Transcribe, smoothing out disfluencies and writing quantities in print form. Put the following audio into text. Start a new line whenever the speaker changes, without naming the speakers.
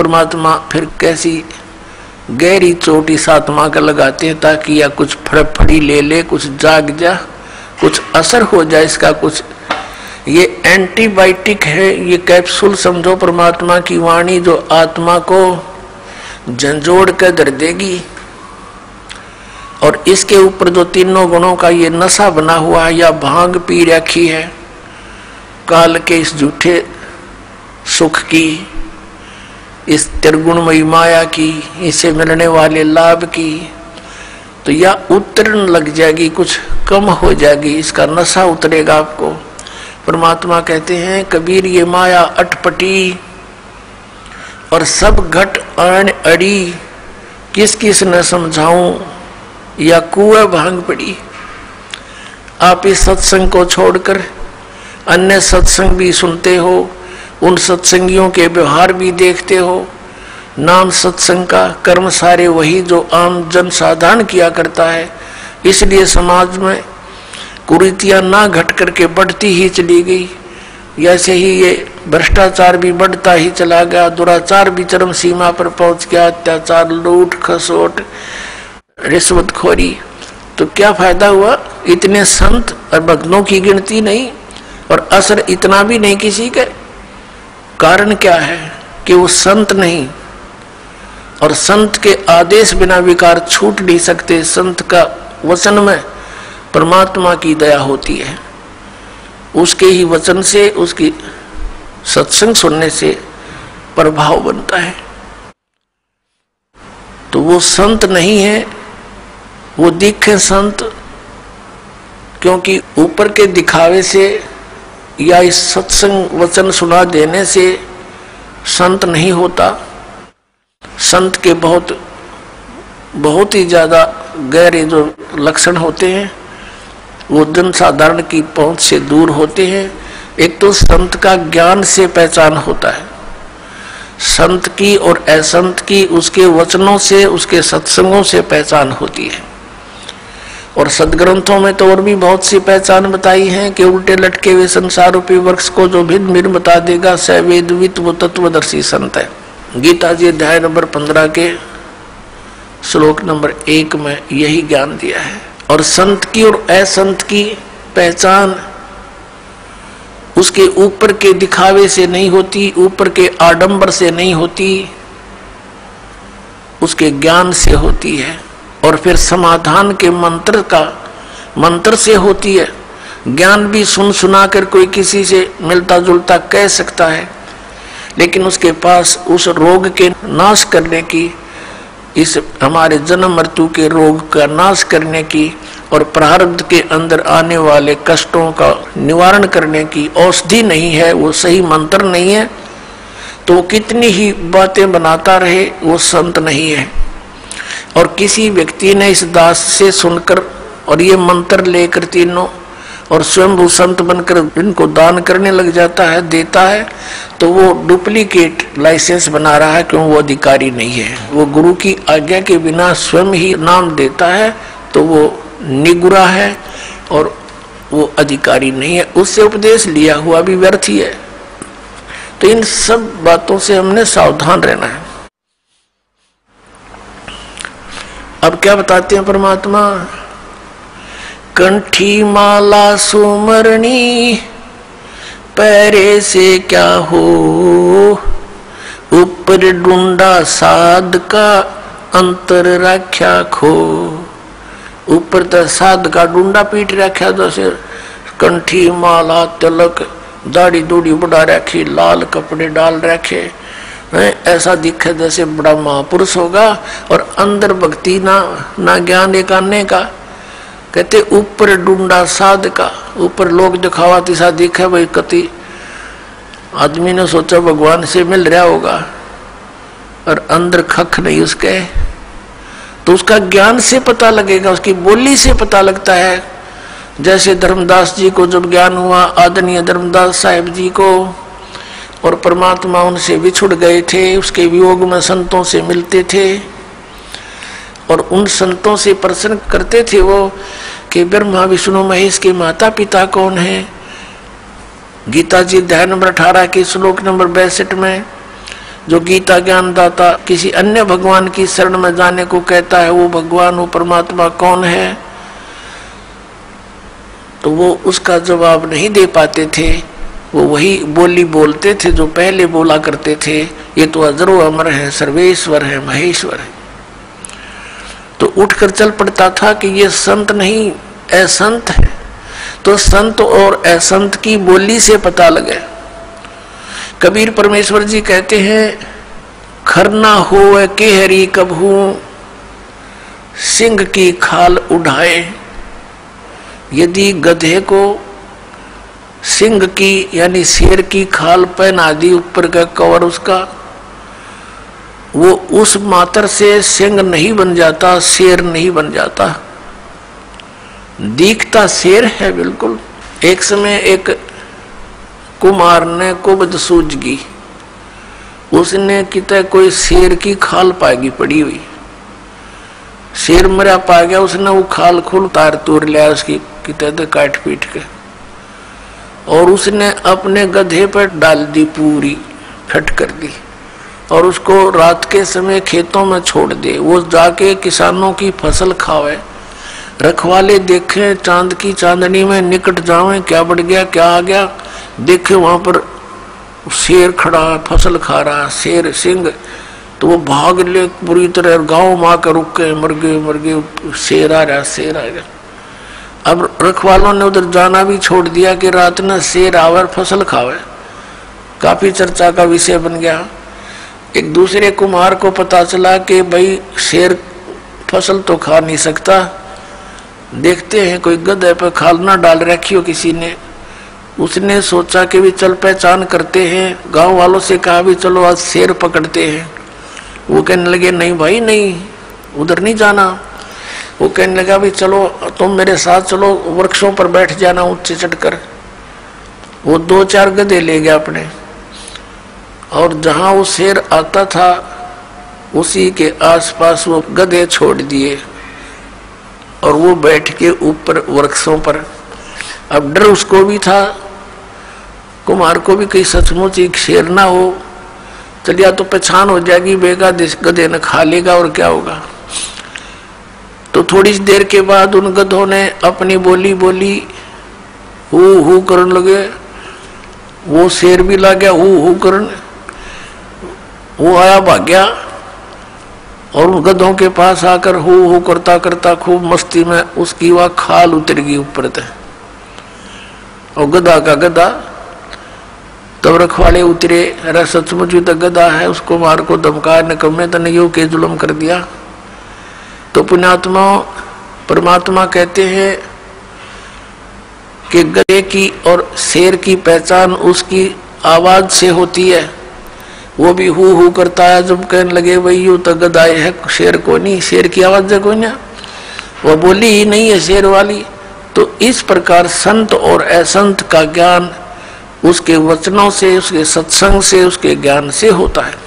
परमात्मा फिर कैसी गहरी चोट इस आत्मा का लगाते हैं ताकि या कुछ फड़फड़ी ले ले, कुछ जाग जा, कुछ असर हो जाए इसका कुछ। ये एंटीबायोटिक है, ये कैप्सूल समझो परमात्मा की वाणी जो आत्मा को झंझोड़ कर धर देगी। और इसके ऊपर जो तीनों गुणों का ये नशा बना हुआ है या भांग पी रखी है काल के इस झूठे सुख की, इस त्रिगुणमयी माया की, इसे मिलने वाले लाभ की, तो या उतरन लग जाएगी, कुछ कम हो जाएगी, इसका नशा उतरेगा आपको। परमात्मा कहते हैं कबीर ये माया अटपटी और सब घट आन अड़ी, किस किस न समझाऊं या कुएं भांग पड़ी। आप इस सत्संग को छोड़कर अन्य सत्संग भी सुनते हो, उन सत्संगियों के व्यवहार भी देखते हो। नाम सत्संग का, कर्म सारे वही जो आम जन साधारण किया करता है। इसलिए समाज में कुरीतियां ना घट करके बढ़ती ही चली गई। ऐसे ही ये भ्रष्टाचार भी बढ़ता ही चला गया, दुराचार भी चरम सीमा पर पहुंच गया, अत्याचार, लूट खसोट, रिश्वतखोरी। तो क्या फायदा हुआ? इतने संत और भक्तों की गिनती नहीं और असर इतना भी नहीं किसी के। कारण क्या है कि वो संत नहीं, और संत के आदेश बिना विकार छूट नहीं सकते। संत का वचन में परमात्मा की दया होती है, उसके ही वचन से, उसकी सत्संग सुनने से प्रभाव बनता है। तो वो संत नहीं है, वो दिखे संत, क्योंकि ऊपर के दिखावे से या इस सत्संग वचन सुना देने से संत नहीं होता। संत के बहुत ही ज्यादा गहरे जो लक्षण होते हैं वो जन साधारण की पहुंच से दूर होते हैं। एक तो संत का ज्ञान से पहचान होता है, संत की और असंत की उसके वचनों से, उसके सत्संगों से पहचान होती है। और सदग्रंथों में तो और भी बहुत सी पहचान बताई है कि उल्टे लटके हुए संसार रूपी वृक्ष को जो भिन्न भिन्न बता देगा स वेदवित वो तत्वदर्शी संत है। गीता जी अध्याय नंबर 15 के श्लोक नंबर 1 में यही ज्ञान दिया है। और संत की और असंत की पहचान उसके ऊपर के दिखावे से नहीं होती, ऊपर के आडंबर से नहीं होती, उसके ज्ञान से होती है। और फिर समाधान के मंत्र से होती है। ज्ञान भी सुन सुना कर कोई किसी से मिलता जुलता कह सकता है, लेकिन उसके पास उस रोग के नाश करने की, इस हमारे जन्म मृत्यु के रोग का नाश करने की और प्रारब्ध के अंदर आने वाले कष्टों का निवारण करने की औषधि नहीं है, वो सही मंत्र नहीं है, तो कितनी ही बातें बनाता रहे वो संत नहीं है। और किसी व्यक्ति ने इस दास से सुनकर और ये मंत्र लेकर तीनों और स्वयं वो संत बनकर इनको दान करने लग जाता है, देता है, तो वो डुप्लीकेट लाइसेंस बना रहा है, क्यों? वो अधिकारी नहीं है। वो गुरु की आज्ञा के बिना स्वयं ही नाम देता है तो वो निगुरा है और वो अधिकारी नहीं है, उससे उपदेश लिया हुआ भी व्यर्थ ही है। तो इन सब बातों से हमने सावधान रहना है। अब क्या बताते हैं परमात्मा? कंठी माला सुमरनी पैरे से क्या हो, ऊपर डूंडा साध का अंतर रख्या खो। ऊपर तो साध का डूंडा पीट रखा, जैसे कंठी माला तिलक दाढ़ी दूढ़ी बढ़ा रखी, लाल कपड़े डाल रखे, ऐसा दिखे जैसे बड़ा महापुरुष होगा, और अंदर भक्ति ना ज्ञान एक आने का। कहते ऊपर डूंडा साध का, ऊपर लोग दिखावा तिसा दिखे भाई, कति आदमी ने सोचा भगवान से मिल रहा होगा और अंदर खख नहीं उसके, तो उसका ज्ञान से पता लगेगा, उसकी बोली से पता लगता है। जैसे धर्मदास जी को जब ज्ञान हुआ, आदरणीय धर्मदास साहिब जी को, और परमात्मा उनसे बिछुड़ गए थे, उसके वियोग में संतों से मिलते थे और उन संतों से प्रश्न करते थे वो कि ब्रह्मा विष्णु महेश के माता पिता कौन हैं। गीता जी अध्याय नंबर 18 के श्लोक नंबर 62 में जो गीता ज्ञानदाता किसी अन्य भगवान की शरण में जाने को कहता है, वो भगवान, वो परमात्मा कौन है, तो वो उसका जवाब नहीं दे पाते थे। वो वही बोली बोलते थे जो पहले बोला करते थे, ये तो अजरो अमर है, सर्वेश्वर है, महेश्वर है। तो उठकर चल पड़ता था कि ये संत नहीं असंत है। तो संत और असंत की बोली से पता लगे। कबीर परमेश्वर जी कहते हैं, खरना हो के हरी कबहू सिंह की खाल उठाए। यदि गधे को सिंह की यानी शेर की खाल पहना दी, ऊपर का कवर उसका, वो उस मात्र से सिंह नहीं बन जाता, शेर नहीं बन जाता, दिखता शेर है बिल्कुल। एक समय एक कुमार ने कुबद सूझगी, उसने कितने कोई शेर की खाल पाएगी पड़ी हुई, शेर मरा पा गया, उसने वो खाल खुल तार तोड़ लिया उसकी कितने काट पीट के, और उसने अपने गधे पर डाल दी, पूरी फट कर दी, और उसको रात के समय खेतों में छोड़ दे। वो जाके किसानों की फसल खावे, रखवाले देखे चांद की चांदनी में निकट जावे, क्या बढ़ गया क्या आ गया, देखे वहां पर शेर खड़ा फसल खा रहा, शेर सिंह, तो वो भाग ले बुरी तरह, गांव में आकर रुक गए, मर गए, शेर आ रहा, शेर आ गया। अब रखवालों ने उधर जाना भी छोड़ दिया कि रात में शेर आवे फसल खावे, काफी चर्चा का विषय बन गया। एक दूसरे कुमार को पता चला कि भाई शेर फसल तो खा नहीं सकता, देखते हैं कोई गधे पर खाल ना डाल रखी हो किसी ने। उसने सोचा कि भी चल पहचान करते हैं, गांव वालों से कहा भी चलो आज शेर पकड़ते हैं। वो कहने लगे नहीं भाई नहीं, उधर नहीं जाना। वो कहने लगा भी चलो तुम मेरे साथ चलो, वृक्षों पर बैठ जाना ऊंचे चढ़कर। वो 2-4 गधे ले गया अपने, और जहां वो शेर आता था उसी के आसपास वो गधे छोड़ दिए, और वो बैठ के ऊपर वृक्षों पर। अब डर उसको भी था, कुमार को भी, कहीं सचमुच एक शेर ना हो, चलिए तो पहचान हो जाएगी, बेगा गधे ने खा लेगा और क्या होगा। तो थोड़ी देर के बाद उन गधों ने अपनी बोली बोली, हू करने लगे। वो शेर भी लग गया हू करने, वो आया भाग गया, और उन गधों के पास आकर हू करता करता खूब मस्ती में उसकी वह खाल उतर गई ऊपर तक, और गधा का गधा। तब रखवाले उतरे, अरे सचमुच भी तो गधा है, उसको मार को धमका निकम्मे तो नहीं के जुल्म कर दिया। तो पुण्यात्मा परमात्मा कहते हैं कि गधे की और शेर की पहचान उसकी आवाज से होती है। वो भी हू करता है, जब कहने लगे भाई यू तो गधा है, शेर को नहीं, शेर की आवाज को नहीं, वो बोली ही नहीं है शेर वाली। तो इस प्रकार संत और असंत का ज्ञान उसके वचनों से, उसके सत्संग से, उसके ज्ञान से होता है।